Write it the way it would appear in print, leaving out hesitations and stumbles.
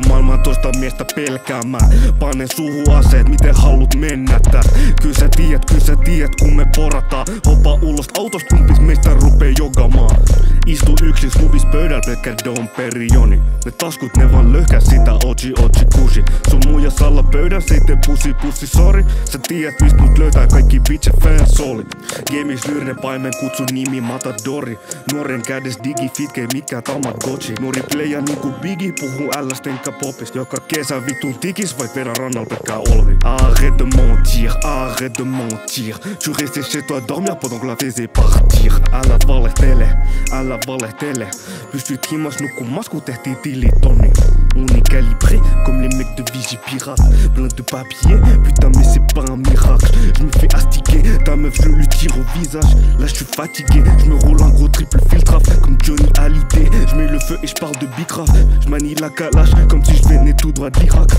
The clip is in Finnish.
Joutuu maailman toista miestä pelkäämään. Panen suhu aseet, miten haluut mennä tästä. Kyllä sä tiedät kun me porataan. Hoppa ulos autosta, kumpis meistä rupee jogamaan. Istu yksin klubis pöydällä pelkkä Dom Perioni. Ne taskut ne vaan löhkää sitä oji kushi. Sun muija salla pöydän, se ei tee pussi sorry. Sä tiedät mist mut löytää kaikki bitche fansoli. Gameis lyyrinen paimen kutsu nimi Matadori. Nuoren kädes digifitke mikä Tamagotchi. Nuori playa niinku Biggie puhuu ällästenkä popista. Joka kesä vitun tikis vaik vedä rannal pelkkää olvi. Arrête de mentir. Tu restais chez toi dormir pendant que la faisais partir. Älä valehtele. Pystyt himas nukkumas kun tehtiin tilitonni. On est calibré comme les mecs de Vigie Pirate. Plein de papier, putain mais c'est pas un miracle. Je me fais astiquer, ta meuf je lui tire au visage. Là je suis fatigué, je me roule un gros triple filtraf comme Johnny Hallyday. Je mets le feu et je parle de bicraft. Je manie la calache comme si je venais tout droit d'Irak.